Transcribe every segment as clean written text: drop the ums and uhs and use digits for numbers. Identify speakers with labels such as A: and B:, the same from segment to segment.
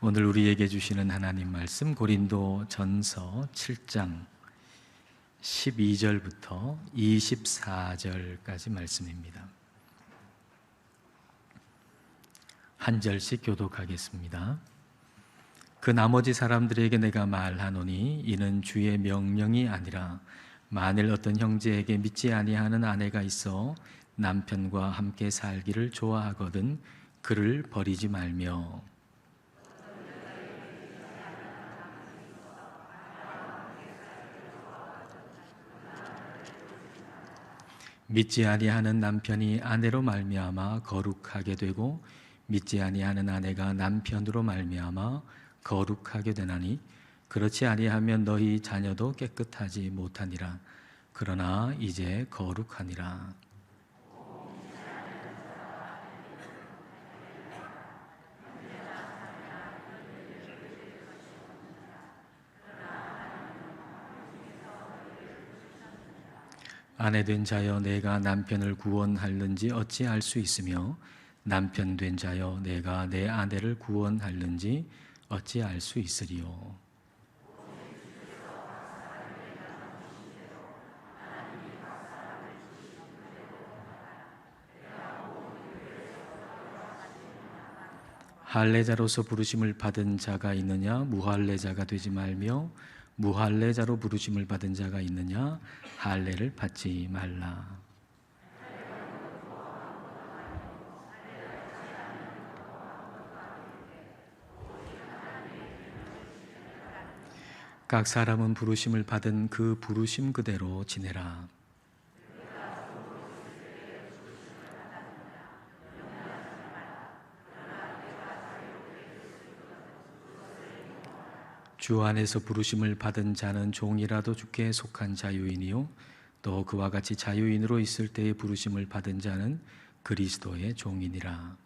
A: 오늘 우리에게 주시는 하나님 말씀 고린도 전서 7장 12절부터 24절까지 말씀입니다. 한 절씩 교독하겠습니다. 그 나머지 사람들에게 내가 말하노니 이는 주의 명령이 아니라 만일 어떤 형제에게 믿지 아니하는 아내가 있어 남편과 함께 살기를 좋아하거든 그를 버리지 말며 믿지 아니하는 남편이 아내로 말미암아 거룩하게 되고 믿지 아니하는 아내가 남편으로 말미암아 거룩하게 되나니 그렇지 아니하면 너희 자녀도 깨끗하지 못하니라. 그러나 이제 거룩하니라. 아내 된 자여 내가 남편을 구원할는지 어찌 알 수 있으며 남편 된 자여 내가 내 아내를 구원할는지 어찌 알 수 있으리요. 할례자로서 부르심을 받은 자가 있느냐 무할례자가 되지 말며 무할례자로 부르심을 받은 자가 있느냐 할례를 받지 말라. 각 사람은 부르심을 받은 그 부르심 그대로 지내라. 주 안에서 부르심을 받은 자는 종이라도 주께 속한 자유인이요 또 그와 같이 자유인으로 있을 때에 부르심을 받은 자는 그리스도의 종이니라.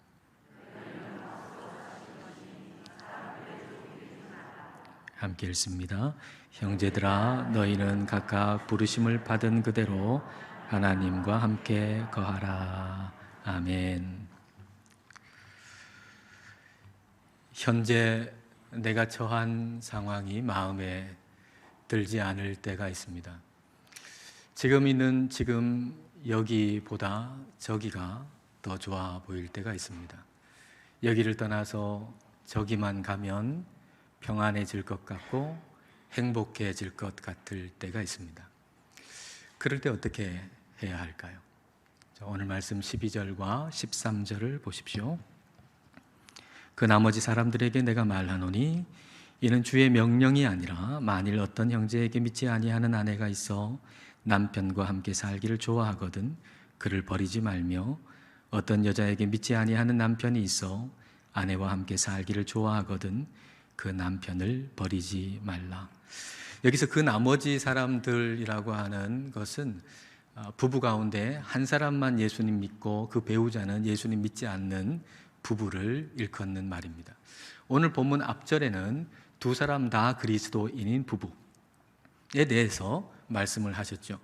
A: 함께 읽습니다. 형제들아 너희는 각각 부르심을 받은 그대로 하나님과 함께 거하라. 아멘. 현재 내가 처한 상황이 마음에 들지 않을 때가 있습니다. 지금 여기보다 저기가 더 좋아 보일 때가 있습니다. 여기를 떠나서 저기만 가면 평안해질 것 같고 행복해질 것 같을 때가 있습니다. 그럴 때 어떻게 해야 할까요? 오늘 말씀 12절과 13절을 보십시오. 그 나머지 사람들에게 내가 말하노니 이는 주의 명령이 아니라 만일 어떤 형제에게 믿지 아니하는 아내가 있어 남편과 함께 살기를 좋아하거든 그를 버리지 말며 어떤 여자에게 믿지 아니하는 남편이 있어 아내와 함께 살기를 좋아하거든 그 남편을 버리지 말라. 여기서 그 나머지 사람들이라고 하는 것은 부부 가운데 한 사람만 예수님 믿고 그 배우자는 예수님 믿지 않는 부부를 일컫는 말입니다. 오늘 본문 앞절에는 두 사람 다 그리스도인인 부부에 대해서 말씀을 하셨죠.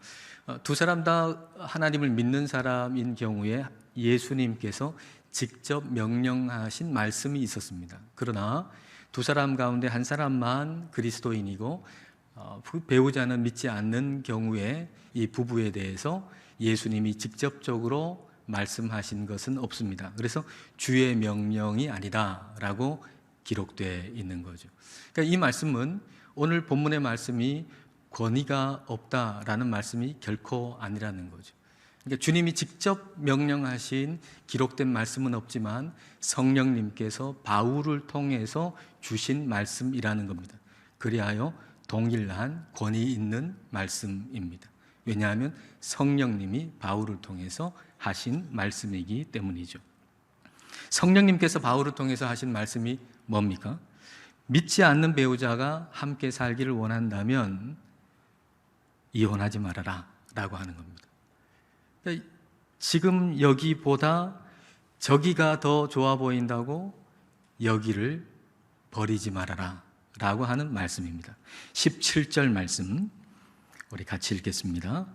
A: 두 사람 다 하나님을 믿는 사람인 경우에 예수님께서 직접 명령하신 말씀이 있었습니다. 그러나 두 사람 가운데 한 사람만 그리스도인이고 그 배우자는 믿지 않는 경우에 이 부부에 대해서 예수님이 직접적으로 말씀하신 것은 없습니다. 그래서 주의 명령이 아니다라고 기록되어 있는 거죠. 그러니까 이 말씀은 오늘 본문의 말씀이 권위가 없다라는 말씀이 결코 아니라는 거죠. 그러니까 주님이 직접 명령하신 기록된 말씀은 없지만 성령님께서 바울을 통해서 주신 말씀이라는 겁니다. 그리하여 동일한 권위 있는 말씀입니다. 왜냐하면 성령님이 바울을 통해서 하신 말씀이기 때문이죠. 성령님께서 바울을 통해서 하신 말씀이 뭡니까? 믿지 않는 배우자가 함께 살기를 원한다면 이혼하지 말아라 라고 하는 겁니다. 지금 여기보다 저기가 더 좋아 보인다고 여기를 버리지 말아라 라고 하는 말씀입니다. 17절 말씀 우리 같이 읽겠습니다.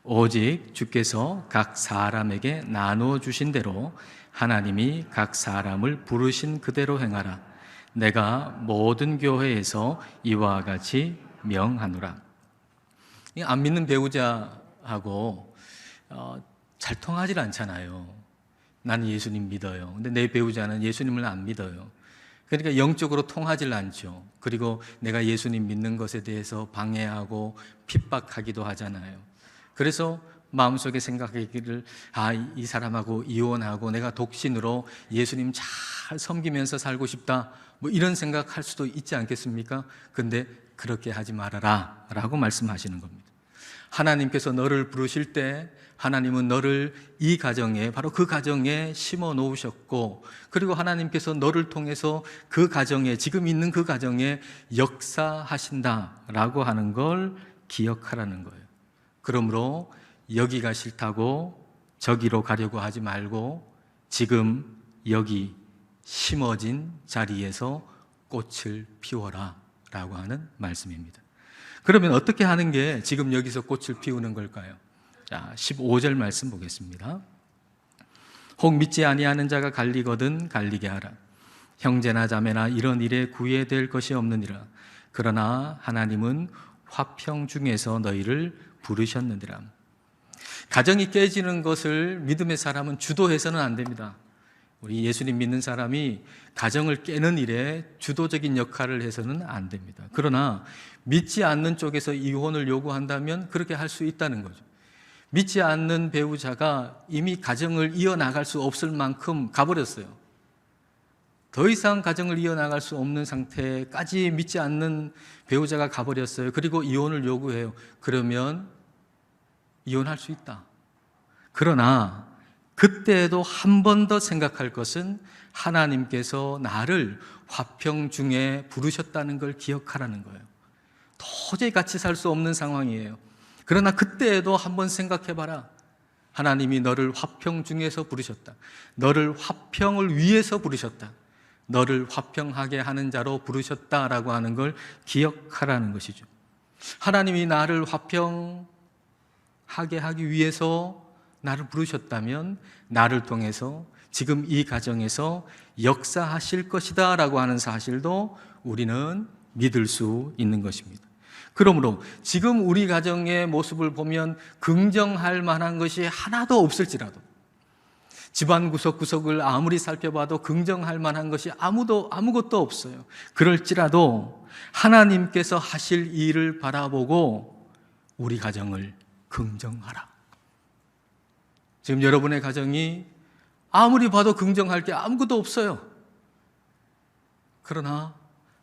A: 오직 주께서 각 사람에게 나누어 주신 대로 하나님이 각 사람을 부르신 그대로 행하라. 내가 모든 교회에서 이와 같이 명하노라. 안 믿는 배우자하고 잘 통하지 않잖아요. 나는 예수님 믿어요. 근데 내 배우자는 예수님을 안 믿어요. 그러니까 영적으로 통하지 않죠. 그리고 내가 예수님 믿는 것에 대해서 방해하고 핍박하기도 하잖아요. 그래서 마음속에 생각하기를 이 사람하고 이혼하고 내가 독신으로 예수님 잘 섬기면서 살고 싶다, 뭐 이런 생각할 수도 있지 않겠습니까? 근데 그렇게 하지 말아라 라고 말씀하시는 겁니다. 하나님께서 너를 부르실 때 하나님은 너를 이 가정에, 바로 그 가정에 심어 놓으셨고, 그리고 하나님께서 너를 통해서 그 가정에, 지금 있는 그 가정에 역사하신다라고 하는 걸 기억하라는 거예요. 그러므로 여기가 싫다고 저기로 가려고 하지 말고 지금 여기 심어진 자리에서 꽃을 피워라 라고 하는 말씀입니다. 그러면 어떻게 하는 게 지금 여기서 꽃을 피우는 걸까요? 자, 15절 말씀 보겠습니다. 혹 믿지 아니하는 자가 갈리거든 갈리게 하라. 형제나 자매나 이런 일에 구애될 것이 없느니라. 그러나 하나님은 화평 중에서 너희를 부르셨느니라. 가정이 깨지는 것을 믿음의 사람은 주도해서는 안 됩니다. 우리 예수님 믿는 사람이 가정을 깨는 일에 주도적인 역할을 해서는 안 됩니다. 그러나 믿지 않는 쪽에서 이혼을 요구한다면 그렇게 할 수 있다는 거죠. 믿지 않는 배우자가 이미 가정을 이어나갈 수 없을 만큼 가버렸어요. 더 이상 가정을 이어나갈 수 없는 상태까지 믿지 않는 배우자가 가버렸어요. 그리고 이혼을 요구해요. 그러면 이혼할 수 있다. 그러나 그때에도 한 번 더 생각할 것은 하나님께서 나를 화평 중에 부르셨다는 걸 기억하라는 거예요. 도저히 같이 살 수 없는 상황이에요. 그러나 그때에도 한번 생각해봐라. 하나님이 너를 화평 중에서 부르셨다. 너를 화평을 위해서 부르셨다. 너를 화평하게 하는 자로 부르셨다라고 하는 걸 기억하라는 것이죠. 하나님이 나를 화평하게 하기 위해서 나를 부르셨다면 나를 통해서 지금 이 가정에서 역사하실 것이다 라고 하는 사실도 우리는 믿을 수 있는 것입니다. 그러므로 지금 우리 가정의 모습을 보면 긍정할 만한 것이 하나도 없을지라도, 집안 구석구석을 아무리 살펴봐도 긍정할 만한 것이 아무것도 없어요. 그럴지라도 하나님께서 하실 일을 바라보고 우리 가정을 긍정하라. 지금 여러분의 가정이 아무리 봐도 긍정할 게 아무것도 없어요. 그러나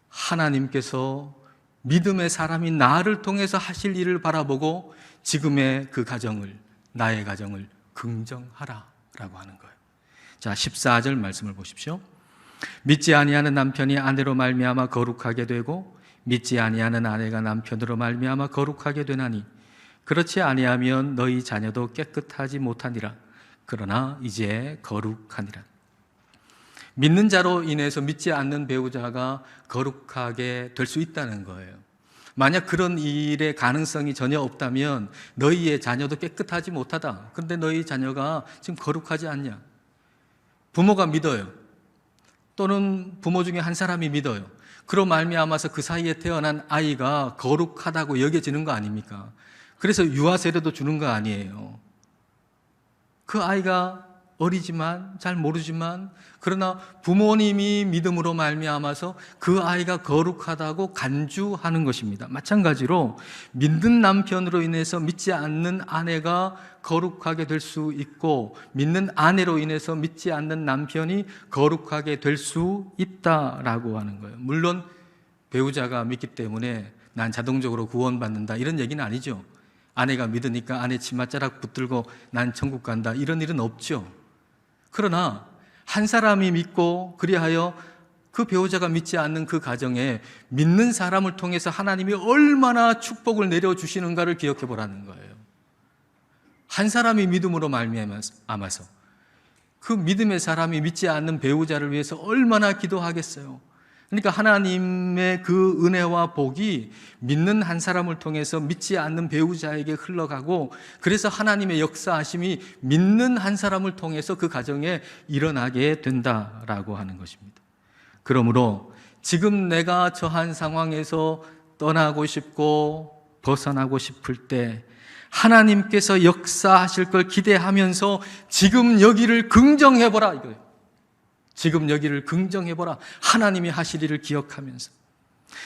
A: 하나님께서 믿음의 사람인 나를 통해서 하실 일을 바라보고 지금의 그 가정을, 나의 가정을 긍정하라 라고 하는 거예요. 자, 14절 말씀을 보십시오. 믿지 아니하는 남편이 아내로 말미암아 거룩하게 되고 믿지 아니하는 아내가 남편으로 말미암아 거룩하게 되나니 그렇지 아니하면 너희 자녀도 깨끗하지 못하니라. 그러나 이제 거룩하니라. 믿는 자로 인해서 믿지 않는 배우자가 거룩하게 될 수 있다는 거예요. 만약 그런 일의 가능성이 전혀 없다면 너희의 자녀도 깨끗하지 못하다. 그런데 너희 자녀가 지금 거룩하지 않냐? 부모가 믿어요. 또는 부모 중에 한 사람이 믿어요. 그로 말미암아서 그 사이에 태어난 아이가 거룩하다고 여겨지는 거 아닙니까? 그래서 유아 세례도 주는 거 아니에요. 그 아이가 어리지만 잘 모르지만 그러나 부모님이 믿음으로 말미암아서 그 아이가 거룩하다고 간주하는 것입니다. 마찬가지로 믿는 남편으로 인해서 믿지 않는 아내가 거룩하게 될 수 있고 믿는 아내로 인해서 믿지 않는 남편이 거룩하게 될 수 있다라고 하는 거예요. 물론 배우자가 믿기 때문에 난 자동적으로 구원받는다 이런 얘기는 아니죠. 아내가 믿으니까 아내 치맛자락 붙들고 난 천국 간다 이런 일은 없죠. 그러나 한 사람이 믿고 그리하여 그 배우자가 믿지 않는 그 가정에 믿는 사람을 통해서 하나님이 얼마나 축복을 내려주시는가를 기억해 보라는 거예요. 한 사람이 믿음으로 말미암아서 그 믿음의 사람이 믿지 않는 배우자를 위해서 얼마나 기도하겠어요. 그러니까 하나님의 그 은혜와 복이 믿는 한 사람을 통해서 믿지 않는 배우자에게 흘러가고 그래서 하나님의 역사하심이 믿는 한 사람을 통해서 그 가정에 일어나게 된다라고 하는 것입니다. 그러므로 지금 내가 처한 상황에서 떠나고 싶고 벗어나고 싶을 때 하나님께서 역사하실 걸 기대하면서 지금 여기를 긍정해보라 이거예요. 지금 여기를 긍정해보라. 하나님이 하실 일을 기억하면서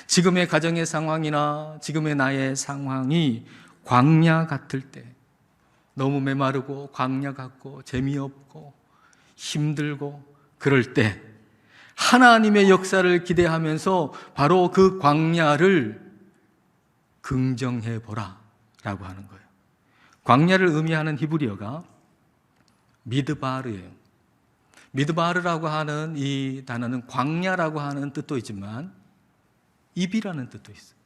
A: 지금의 가정의 상황이나 지금의 나의 상황이 광야 같을 때, 너무 메마르고 광야 같고 재미없고 힘들고 그럴 때 하나님의 역사를 기대하면서 바로 그 광야를 긍정해보라 라고 하는 거예요. 광야를 의미하는 히브리어가 미드바르예요. 미드바르라고 하는 이 단어는 광야라고 하는 뜻도 있지만 입이라는 뜻도 있어요.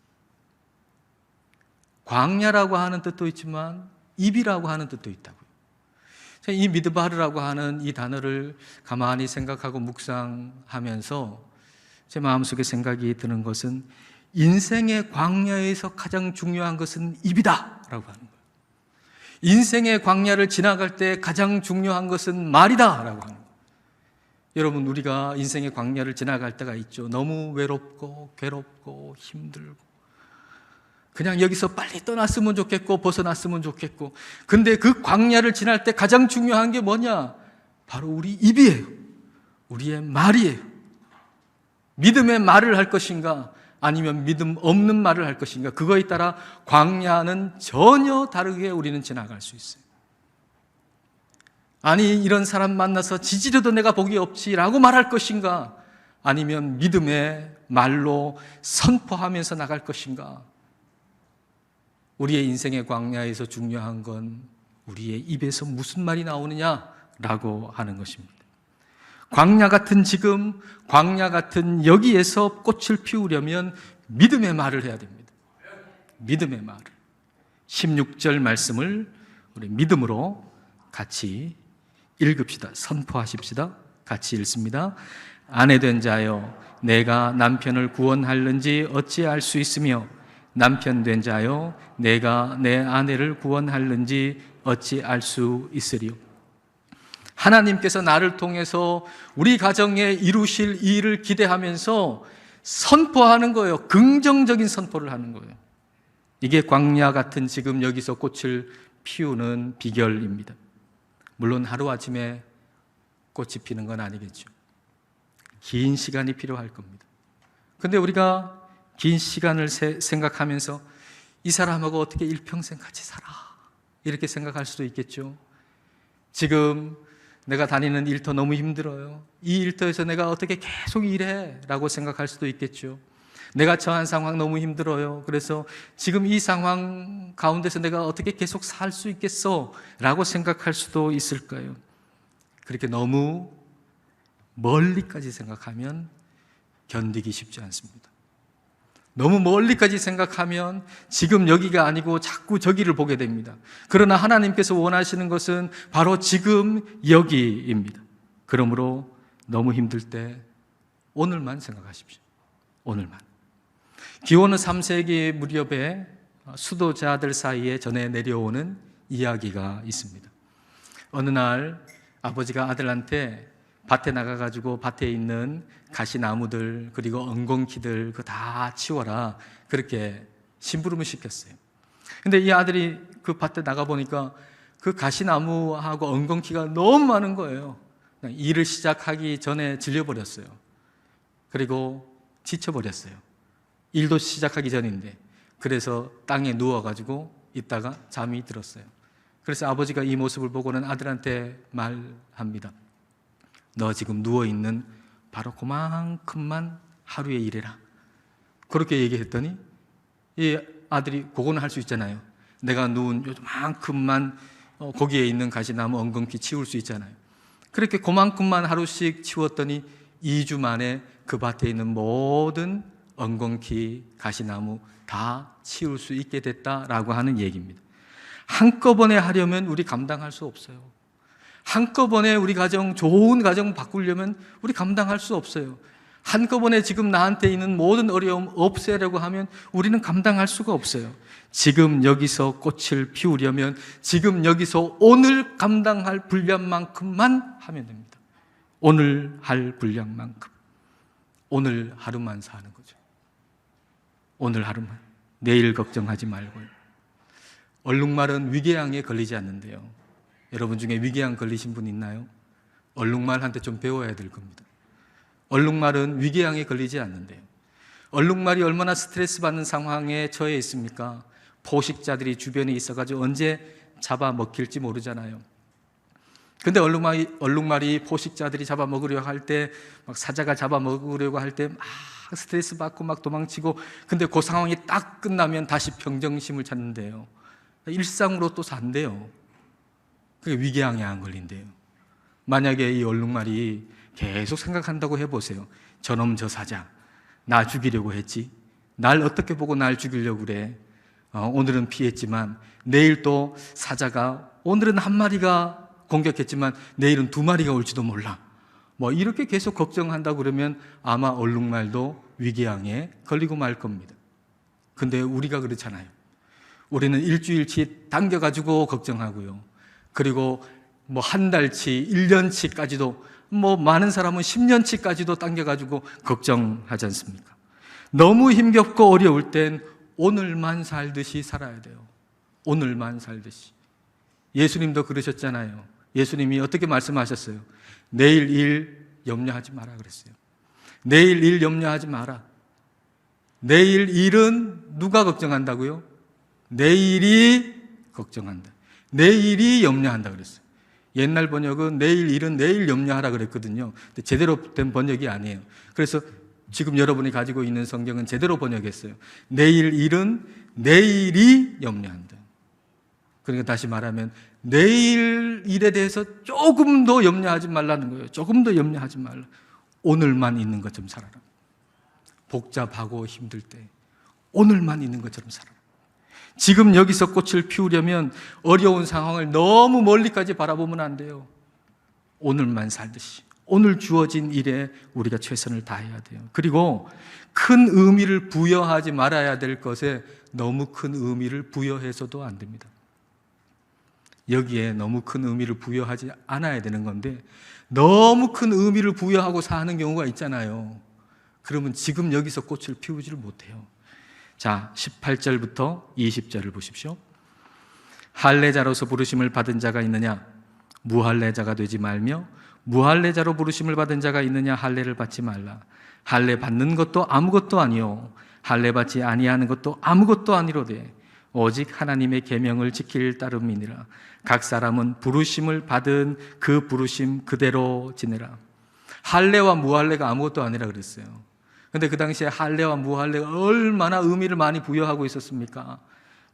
A: 광야라고 하는 뜻도 있지만 입이라고 하는 뜻도 있다고요. 이 미드바르라고 하는 이 단어를 가만히 생각하고 묵상하면서 제 마음속에 생각이 드는 것은 인생의 광야에서 가장 중요한 것은 입이다 라고 하는 거예요. 인생의 광야를 지나갈 때 가장 중요한 것은 말이다 라고 하는 거예요. 여러분, 우리가 인생의 광야를 지나갈 때가 있죠. 너무 외롭고 괴롭고 힘들고 그냥 여기서 빨리 떠났으면 좋겠고 벗어났으면 좋겠고, 근데 그 광야를 지날 때 가장 중요한 게 뭐냐? 바로 우리 입이에요. 우리의 말이에요. 믿음의 말을 할 것인가 아니면 믿음 없는 말을 할 것인가, 그거에 따라 광야는 전혀 다르게 우리는 지나갈 수 있어요. 아니, 이런 사람 만나서 지지려도 내가 복이 없지라고 말할 것인가, 아니면 믿음의 말로 선포하면서 나갈 것인가. 우리의 인생의 광야에서 중요한 건 우리의 입에서 무슨 말이 나오느냐라고 하는 것입니다. 광야 같은 지금, 광야 같은 여기에서 꽃을 피우려면 믿음의 말을 해야 됩니다. 믿음의 말을. 16절 말씀을 우리 믿음으로 같이 읽읍시다. 선포하십시다. 같이 읽습니다. 아내된 자여, 내가 남편을 구원할는지 어찌 알 수 있으며, 남편 된 자여, 내가 내 아내를 구원할는지 어찌 알 수 있으리요. 하나님께서 나를 통해서 우리 가정에 이루실 일을 기대하면서 선포하는 거예요. 긍정적인 선포를 하는 거예요. 이게 광야 같은 지금 여기서 꽃을 피우는 비결입니다. 물론 하루아침에 꽃이 피는 건 아니겠죠. 긴 시간이 필요할 겁니다. 근데 우리가 긴 시간을 생각하면서 이 사람하고 어떻게 일평생 같이 살아? 이렇게 생각할 수도 있겠죠. 지금 내가 다니는 일터 너무 힘들어요. 이 일터에서 내가 어떻게 계속 일해? 라고 생각할 수도 있겠죠. 내가 처한 상황 너무 힘들어요. 그래서 지금 이 상황 가운데서 내가 어떻게 계속 살 수 있겠어? 라고 생각할 수도 있을 거예요. 그렇게 너무 멀리까지 생각하면 견디기 쉽지 않습니다. 너무 멀리까지 생각하면 지금 여기가 아니고 자꾸 저기를 보게 됩니다. 그러나 하나님께서 원하시는 것은 바로 지금 여기입니다. 그러므로 너무 힘들 때 오늘만 생각하십시오. 오늘만. 기원후 3세기 무렵에 수도자들 사이에 전해 내려오는 이야기가 있습니다. 어느 날 아버지가 아들한테 밭에 나가가지고 밭에 있는 가시나무들 그리고 엉겅퀴들 그거 다 치워라, 그렇게 심부름을 시켰어요. 근데 이 아들이 그 밭에 나가보니까 그 가시나무하고 엉겅퀴가 너무 많은 거예요. 일을 시작하기 전에 질려버렸어요. 그리고 지쳐버렸어요. 일도 시작하기 전인데. 그래서 땅에 누워가지고 있다가 잠이 들었어요. 그래서 아버지가 이 모습을 보고는 아들한테 말합니다. 너 지금 누워있는 바로 그만큼만 하루의 일해라. 그렇게 얘기했더니 이 아들이 그거는 할 수 있잖아요. 내가 누운 요만큼만 거기에 있는 가시나무 엉겅퀴 치울 수 있잖아요. 그렇게 그만큼만 하루씩 치웠더니 2주 만에 그 밭에 있는 모든 엉겅퀴, 가시나무 다 치울 수 있게 됐다라고 하는 얘기입니다. 한꺼번에 하려면 우리 감당할 수 없어요. 한꺼번에 우리 가정, 좋은 가정 바꾸려면 우리 감당할 수 없어요. 한꺼번에 지금 나한테 있는 모든 어려움 없애려고 하면 우리는 감당할 수가 없어요. 지금 여기서 꽃을 피우려면 지금 여기서 오늘 감당할 분량만큼만 하면 됩니다. 오늘 할 분량만큼. 오늘 하루만 사는 거죠. 오늘 하루만. 내일 걱정하지 말고요. 얼룩말은 위궤양에 걸리지 않는데요. 여러분 중에 위궤양 걸리신 분 있나요? 얼룩말한테 좀 배워야 될 겁니다. 얼룩말은 위궤양에 걸리지 않는데요. 얼룩말이 얼마나 스트레스 받는 상황에 처해 있습니까? 포식자들이 주변에 있어가지고 언제 잡아먹힐지 모르잖아요. 근데 얼룩말이 포식자들이 잡아먹으려고 할 때, 막 사자가 잡아먹으려고 할 때 막 스트레스 받고 막 도망치고, 근데 그 상황이 딱 끝나면 다시 평정심을 찾는데요. 일상으로 또 산대요. 그게 위궤양에 안 걸린대요. 만약에 이 얼룩말이 계속 생각한다고 해보세요. 저놈 저 사자, 나 죽이려고 했지. 날 어떻게 보고 날 죽이려고 그래. 오늘은 피했지만 내일 또 사자가, 오늘은 한 마리가 공격했지만 내일은 두 마리가 올지도 몰라. 뭐 이렇게 계속 걱정한다고 그러면 아마 얼룩말도 위궤양에 걸리고 말 겁니다. 근데 우리가 그렇잖아요. 우리는 일주일치 당겨가지고 걱정하고요. 그리고 뭐 한 달치, 1년치까지도, 뭐 많은 사람은 10년치까지도 당겨가지고 걱정하지 않습니까? 너무 힘겹고 어려울 땐 오늘만 살듯이 살아야 돼요. 오늘만 살듯이. 예수님도 그러셨잖아요. 예수님이 어떻게 말씀하셨어요? 내일 일 염려하지 마라 그랬어요. 내일 일 염려하지 마라. 내일 일은 누가 걱정한다고요? 내일이 걱정한다. 내일이 염려한다 그랬어요. 옛날 번역은 내일 일은 내일 염려하라 그랬거든요. 근데 제대로 된 번역이 아니에요. 그래서 지금 여러분이 가지고 있는 성경은 제대로 번역했어요. 내일 일은 내일이 염려한다. 그러니까 다시 말하면 내일 일에 대해서 조금 더 염려하지 말라는 거예요. 조금 더 염려하지 말라. 오늘만 있는 것처럼 살아라. 복잡하고 힘들 때 오늘만 있는 것처럼 살아라. 지금 여기서 꽃을 피우려면 어려운 상황을 너무 멀리까지 바라보면 안 돼요. 오늘만 살듯이. 오늘 주어진 일에 우리가 최선을 다해야 돼요. 그리고 큰 의미를 부여하지 말아야 될 것에 너무 큰 의미를 부여해서도 안 됩니다. 여기에 너무 큰 의미를 부여하지 않아야 되는 건데 너무 큰 의미를 부여하고 사는 경우가 있잖아요. 그러면 지금 여기서 꽃을 피우지를 못해요. 자, 18절부터 20절을 보십시오. 할례자로서 부르심을 받은 자가 있느냐? 무할례자가 되지 말며 무할례자로 부르심을 받은 자가 있느냐? 할례를 받지 말라. 할례 받는 것도 아무것도 아니요 할례 받지 아니하는 것도 아무것도 아니로되 오직 하나님의 계명을 지킬 따름이니라. 각 사람은 부르심을 받은 그 부르심 그대로 지내라. 할례와 무할례가 아무것도 아니라 그랬어요. 근데 그 당시에 할례와 무할례가 얼마나 의미를 많이 부여하고 있었습니까?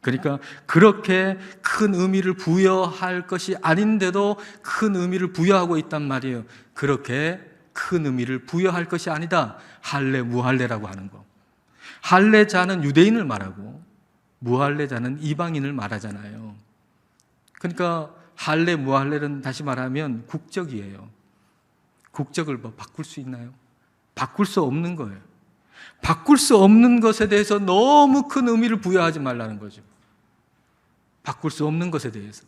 A: 그러니까 그렇게 큰 의미를 부여할 것이 아닌데도 큰 의미를 부여하고 있단 말이에요. 그렇게 큰 의미를 부여할 것이 아니다. 할례, 무할례라고 하는 거. 할례자는 유대인을 말하고 무할례자는 이방인을 말하잖아요. 그러니까 할례, 무할례는 다시 말하면 국적이에요. 국적을 뭐 바꿀 수 있나요? 바꿀 수 없는 거예요. 바꿀 수 없는 것에 대해서 너무 큰 의미를 부여하지 말라는 거죠. 바꿀 수 없는 것에 대해서.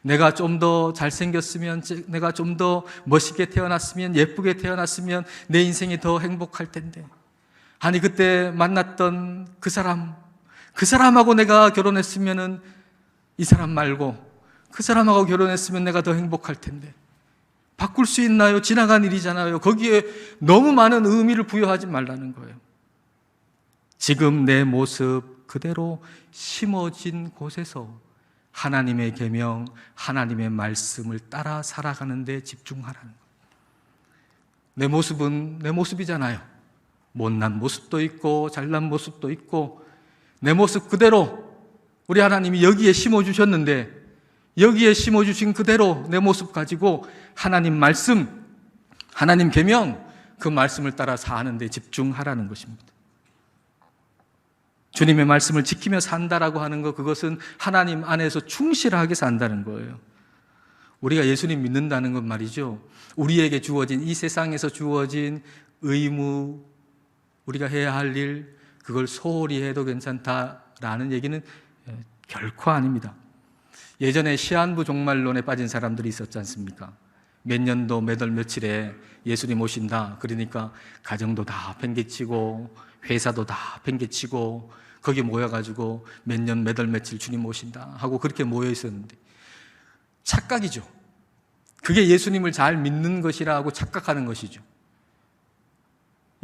A: 내가 좀 더 잘생겼으면, 내가 좀 더 멋있게 태어났으면, 예쁘게 태어났으면 내 인생이 더 행복할 텐데. 아니 그때 만났던 그 사람하고 내가 결혼했으면은 이 사람 말고 그 사람하고 결혼했으면 내가 더 행복할 텐데. 바꿀 수 있나요? 지나간 일이잖아요. 거기에 너무 많은 의미를 부여하지 말라는 거예요. 지금 내 모습 그대로 심어진 곳에서 하나님의 계명, 하나님의 말씀을 따라 살아가는 데 집중하라는 거예요. 내 모습은 내 모습이잖아요. 못난 모습도 있고 잘난 모습도 있고 내 모습 그대로 우리 하나님이 여기에 심어주셨는데 여기에 심어주신 그대로 내 모습 가지고 하나님 말씀, 하나님 계명, 그 말씀을 따라 사는 데 집중하라는 것입니다. 주님의 말씀을 지키며 산다라고 하는 것, 그것은 하나님 안에서 충실하게 산다는 거예요. 우리가 예수님 믿는다는 건 말이죠, 우리에게 주어진, 이 세상에서 주어진 의무, 우리가 해야 할 일, 그걸 소홀히 해도 괜찮다라는 얘기는 결코 아닙니다. 예전에 시한부 종말론에 빠진 사람들이 있었지 않습니까? 몇 년도 몇 월 며칠에 예수님 오신다. 그러니까 가정도 다 팽개치고 회사도 다 팽개치고 거기 모여가지고 몇 년 몇 월 며칠 주님 오신다 하고 그렇게 모여 있었는데 착각이죠. 그게 예수님을 잘 믿는 것이라고 착각하는 것이죠.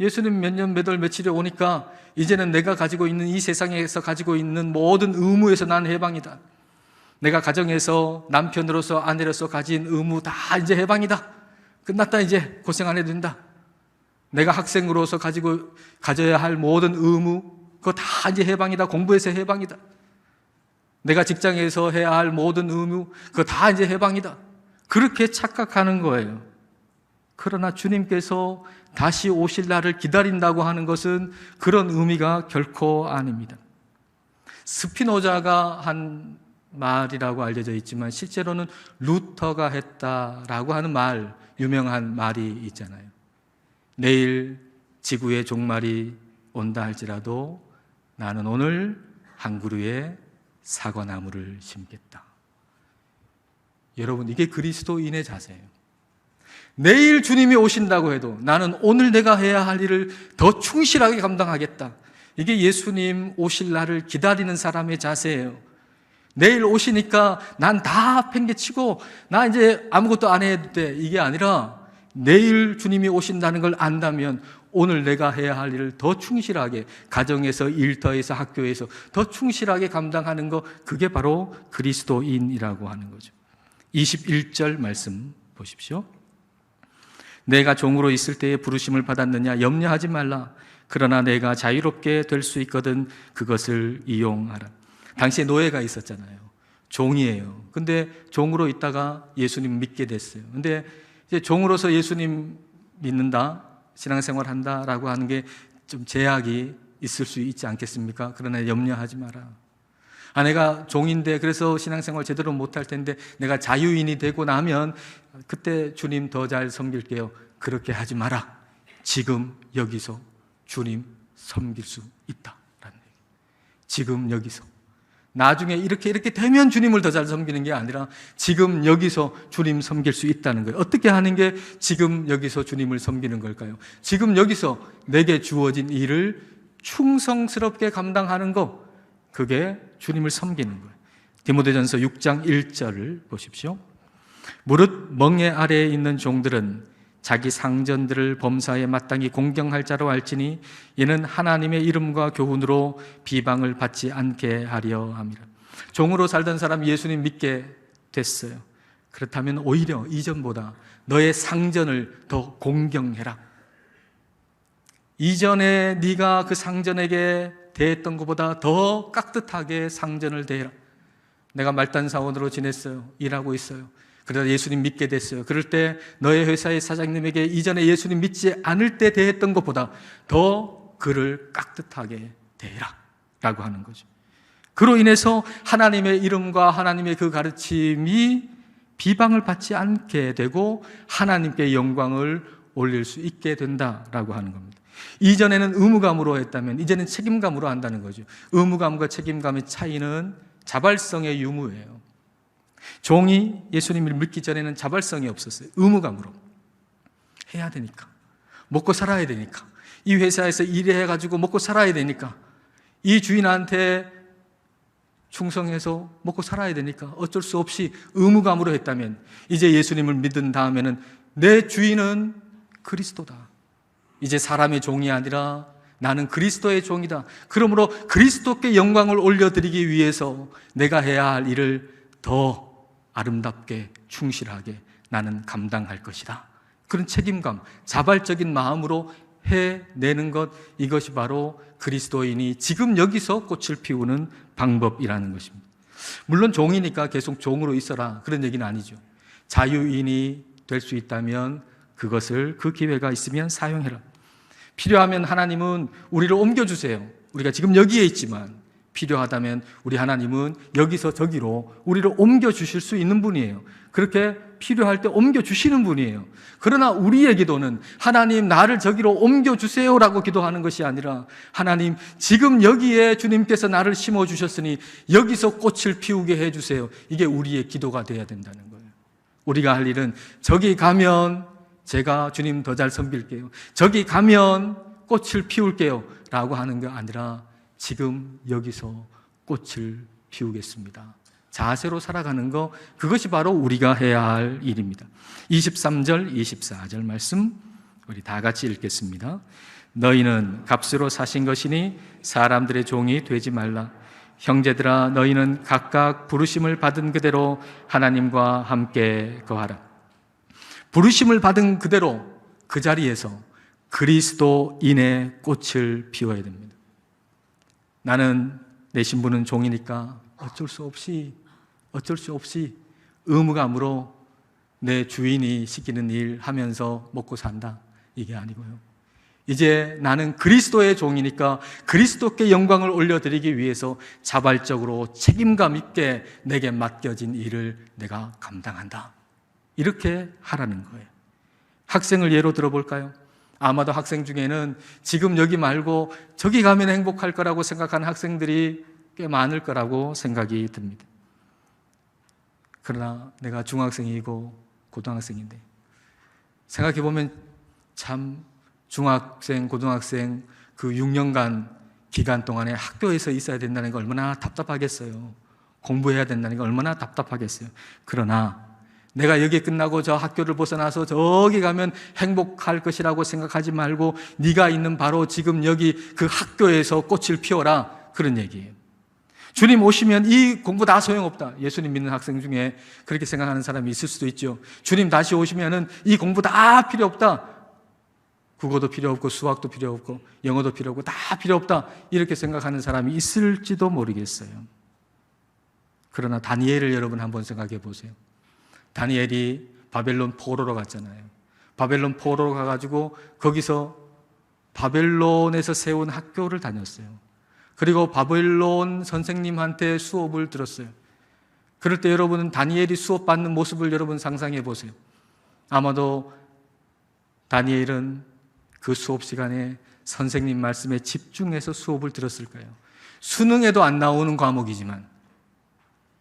A: 예수님 몇 년 몇 월 며칠에 오니까 이제는 내가 가지고 있는 이 세상에서 가지고 있는 모든 의무에서 난 해방이다. 내가 가정에서 남편으로서 아내로서 가진 의무 다 이제 해방이다. 끝났다. 이제 고생 안 해도 된다. 내가 학생으로서 가져야 할 모든 의무 그거 다 이제 해방이다. 공부해서 해방이다. 내가 직장에서 해야 할 모든 의무 그거 다 이제 해방이다. 그렇게 착각하는 거예요. 그러나 주님께서 다시 오실 날을 기다린다고 하는 것은 그런 의미가 결코 아닙니다. 스피노자가 한 말이라고 알려져 있지만 실제로는 루터가 했다라고 하는 말, 유명한 말이 있잖아요. 내일 지구의 종말이 온다 할지라도 나는 오늘 한 그루의 사과나무를 심겠다. 여러분, 이게 그리스도인의 자세예요. 내일 주님이 오신다고 해도 나는 오늘 내가 해야 할 일을 더 충실하게 감당하겠다. 이게 예수님 오실 날을 기다리는 사람의 자세예요. 내일 오시니까 난 다 팽개치고 나 이제 아무것도 안 해도 돼. 이게 아니라 내일 주님이 오신다는 걸 안다면 오늘 내가 해야 할 일을 더 충실하게 가정에서 일터에서 학교에서 더 충실하게 감당하는 거, 그게 바로 그리스도인이라고 하는 거죠. 21절 말씀 보십시오. 내가 종으로 있을 때에 부르심을 받았느냐 염려하지 말라. 그러나 내가 자유롭게 될 수 있거든 그것을 이용하라. 당시에 노예가 있었잖아요. 종이에요. 근데 종으로 있다가 예수님 믿게 됐어요. 근데 이제 종으로서 예수님 믿는다, 신앙생활 한다라고 하는 게 좀 제약이 있을 수 있지 않겠습니까? 그러나 염려하지 마라. 내가 종인데 그래서 신앙생활 제대로 못할 텐데 내가 자유인이 되고 나면 그때 주님 더 잘 섬길게요. 그렇게 하지 마라. 지금 여기서 주님 섬길 수 있다라는 얘기. 지금 여기서. 나중에 이렇게 되면 주님을 더 잘 섬기는 게 아니라 지금 여기서 주님 섬길 수 있다는 거예요. 어떻게 하는 게 지금 여기서 주님을 섬기는 걸까요? 지금 여기서 내게 주어진 일을 충성스럽게 감당하는 거, 그게 주님을 섬기는 거예요. 디모데전서 6장 1절을 보십시오. 무릇 멍에 아래에 있는 종들은 자기 상전들을 범사에 마땅히 공경할 자로 알지니 이는 하나님의 이름과 교훈으로 비방을 받지 않게 하려 함이라. 종으로 살던 사람이 예수님 믿게 됐어요. 그렇다면 오히려 이전보다 너의 상전을 더 공경해라. 이전에 네가 그 상전에게 대했던 것보다 더 깍듯하게 상전을 대해라. 내가 말단 사원으로 지냈어요. 일하고 있어요. 그러다 예수님 믿게 됐어요. 그럴 때 너의 회사의 사장님에게 이전에 예수님 믿지 않을 때 대했던 것보다 더 그를 깍듯하게 대해라 라고 하는 거죠. 그로 인해서 하나님의 이름과 하나님의 그 가르침이 비방을 받지 않게 되고 하나님께 영광을 올릴 수 있게 된다라고 하는 겁니다. 이전에는 의무감으로 했다면 이제는 책임감으로 한다는 거죠. 의무감과 책임감의 차이는 자발성의 유무예요. 종이 예수님을 믿기 전에는 자발성이 없었어요. 의무감으로 해야 되니까, 먹고 살아야 되니까, 이 회사에서 일해가지고 먹고 살아야 되니까, 이 주인한테 충성해서 먹고 살아야 되니까 어쩔 수 없이 의무감으로 했다면, 이제 예수님을 믿은 다음에는 내 주인은 그리스도다. 이제 사람의 종이 아니라 나는 그리스도의 종이다. 그러므로 그리스도께 영광을 올려드리기 위해서 내가 해야 할 일을 더 아름답게 충실하게 나는 감당할 것이다. 그런 책임감, 자발적인 마음으로 해내는 것, 이것이 바로 그리스도인이 지금 여기서 꽃을 피우는 방법이라는 것입니다. 물론 종이니까 계속 종으로 있어라, 그런 얘기는 아니죠. 자유인이 될 수 있다면 그것을, 그 기회가 있으면 사용해라. 필요하면 하나님은 우리를 옮겨주세요. 우리가 지금 여기에 있지만 필요하다면 우리 하나님은 여기서 저기로 우리를 옮겨주실 수 있는 분이에요. 그렇게 필요할 때 옮겨주시는 분이에요. 그러나 우리의 기도는 하나님 나를 저기로 옮겨주세요라고 기도하는 것이 아니라 하나님 지금 여기에 주님께서 나를 심어주셨으니 여기서 꽃을 피우게 해주세요. 이게 우리의 기도가 되어야 된다는 거예요. 우리가 할 일은 저기 가면 제가 주님 더 잘 섬길게요, 저기 가면 꽃을 피울게요 라고 하는 게 아니라 지금 여기서 꽃을 피우겠습니다. 자세로 살아가는 거, 그것이 바로 우리가 해야 할 일입니다. 23절, 24절 말씀 우리 다 같이 읽겠습니다. 너희는 값으로 사신 것이니 사람들의 종이 되지 말라. 형제들아, 너희는 각각 부르심을 받은 그대로 하나님과 함께 거하라. 부르심을 받은 그대로 그 자리에서 그리스도인의 꽃을 피워야 됩니다. 나는 내 신분은 종이니까 어쩔 수 없이 의무감으로 내 주인이 시키는 일 하면서 먹고 산다, 이게 아니고요. 이제 나는 그리스도의 종이니까 그리스도께 영광을 올려드리기 위해서 자발적으로 책임감 있게 내게 맡겨진 일을 내가 감당한다, 이렇게 하라는 거예요. 학생을 예로 들어볼까요? 아마도 학생 중에는 지금 여기 말고 저기 가면 행복할 거라고 생각하는 학생들이 꽤 많을 거라고 생각이 듭니다. 그러나 내가 중학생이고 고등학생인데 생각해보면 참 중학생, 고등학생 그 6년간 기간 동안에 학교에서 있어야 된다는 게 얼마나 답답하겠어요. 공부해야 된다는 게 얼마나 답답하겠어요. 그러나 내가 여기 끝나고 저 학교를 벗어나서 저기 가면 행복할 것이라고 생각하지 말고 네가 있는 바로 지금 여기 그 학교에서 꽃을 피워라, 그런 얘기예요. 주님 오시면 이 공부 다 소용없다. 예수님 믿는 학생 중에 그렇게 생각하는 사람이 있을 수도 있죠. 주님 다시 오시면은 이 공부 다 필요 없다. 국어도 필요 없고 수학도 필요 없고 영어도 필요 없고 다 필요 없다, 이렇게 생각하는 사람이 있을지도 모르겠어요. 그러나 다니엘을 여러분 한번 생각해 보세요. 다니엘이 바벨론 포로로 갔잖아요. 바벨론 포로로 가가지고 거기서 바벨론에서 세운 학교를 다녔어요. 그리고 바벨론 선생님한테 수업을 들었어요. 그럴 때 여러분은 다니엘이 수업 받는 모습을 여러분 상상해 보세요. 아마도 다니엘은 그 수업 시간에 선생님 말씀에 집중해서 수업을 들었을 거예요. 수능에도 안 나오는 과목이지만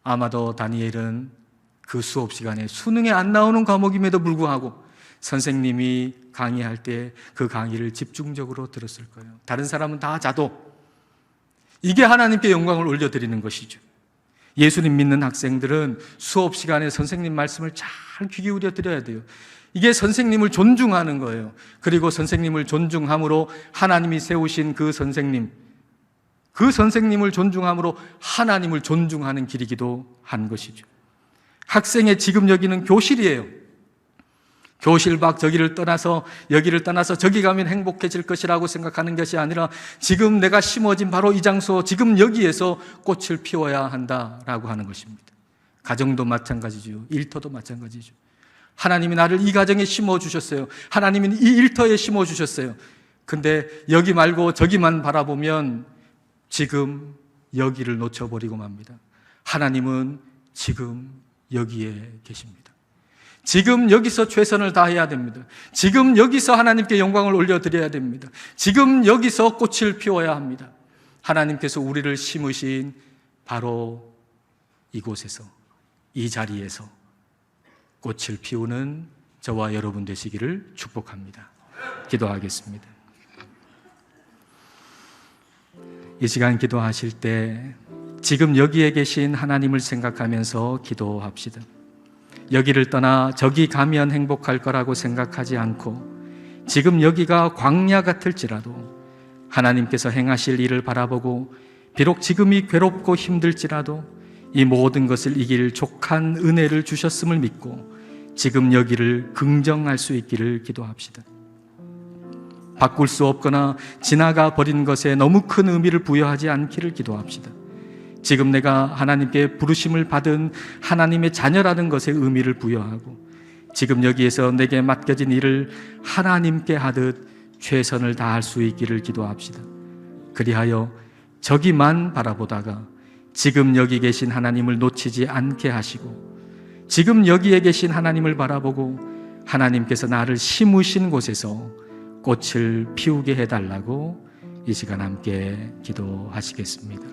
A: 아마도 다니엘은 그 수업 시간에 수능에 안 나오는 과목임에도 불구하고 선생님이 강의할 때 그 강의를 집중적으로 들었을 거예요. 다른 사람은 다 자도. 이게 하나님께 영광을 올려드리는 것이죠. 예수님 믿는 학생들은 수업 시간에 선생님 말씀을 잘 귀 기울여 드려야 돼요. 이게 선생님을 존중하는 거예요. 그리고 선생님을 존중함으로 하나님이 세우신 그 선생님을 존중함으로 하나님을 존중하는 길이기도 한 것이죠. 학생의 지금 여기는 교실이에요. 교실 밖 여기를 떠나서 저기 가면 행복해질 것이라고 생각하는 것이 아니라 지금 내가 심어진 바로 이 장소, 지금 여기에서 꽃을 피워야 한다라고 하는 것입니다. 가정도 마찬가지죠. 일터도 마찬가지죠. 하나님이 나를 이 가정에 심어주셨어요. 하나님은 이 일터에 심어주셨어요. 근데 여기 말고 저기만 바라보면 지금 여기를 놓쳐버리고 맙니다. 하나님은 지금 여기에 계십니다. 지금 여기서 최선을 다해야 됩니다. 지금 여기서 하나님께 영광을 올려드려야 됩니다. 지금 여기서 꽃을 피워야 합니다. 하나님께서 우리를 심으신 바로 이곳에서, 이 자리에서 꽃을 피우는 저와 여러분 되시기를 축복합니다. 기도하겠습니다. 이 시간 기도하실 때 지금 여기에 계신 하나님을 생각하면서 기도합시다. 여기를 떠나 저기 가면 행복할 거라고 생각하지 않고 지금 여기가 광야 같을지라도 하나님께서 행하실 일을 바라보고 비록 지금이 괴롭고 힘들지라도 이 모든 것을 이길 족한 은혜를 주셨음을 믿고 지금 여기를 긍정할 수 있기를 기도합시다. 바꿀 수 없거나 지나가 버린 것에 너무 큰 의미를 부여하지 않기를 기도합시다. 지금 내가 하나님께 부르심을 받은 하나님의 자녀라는 것에 의미를 부여하고 지금 여기에서 내게 맡겨진 일을 하나님께 하듯 최선을 다할 수 있기를 기도합시다. 그리하여 저기만 바라보다가 지금 여기 계신 하나님을 놓치지 않게 하시고 지금 여기에 계신 하나님을 바라보고 하나님께서 나를 심으신 곳에서 꽃을 피우게 해달라고 이 시간 함께 기도하시겠습니다.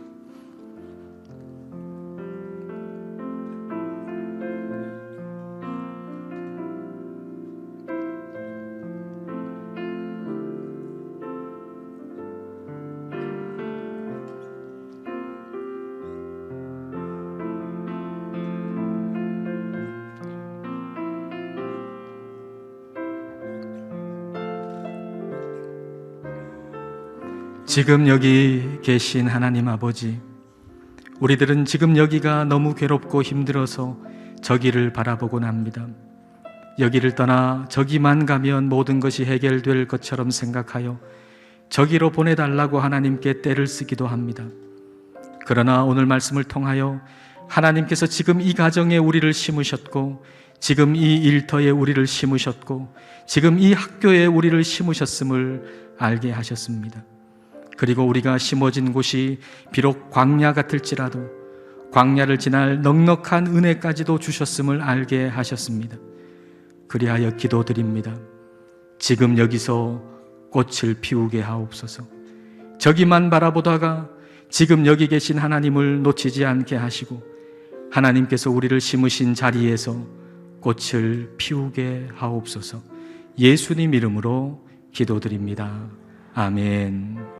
A: 지금 여기 계신 하나님 아버지, 우리들은 지금 여기가 너무 괴롭고 힘들어서 저기를 바라보곤 합니다. 여기를 떠나 저기만 가면 모든 것이 해결될 것처럼 생각하여 저기로 보내달라고 하나님께 떼를 쓰기도 합니다. 그러나 오늘 말씀을 통하여 하나님께서 지금 이 가정에 우리를 심으셨고, 지금 이 일터에 우리를 심으셨고, 지금 이 학교에 우리를 심으셨음을 알게 하셨습니다. 그리고 우리가 심어진 곳이 비록 광야 같을지라도 광야를 지날 넉넉한 은혜까지도 주셨음을 알게 하셨습니다. 그리하여 기도드립니다. 지금 여기서 꽃을 피우게 하옵소서. 저기만 바라보다가 지금 여기 계신 하나님을 놓치지 않게 하시고, 하나님께서 우리를 심으신 자리에서 꽃을 피우게 하옵소서. 예수님 이름으로 기도드립니다. 아멘.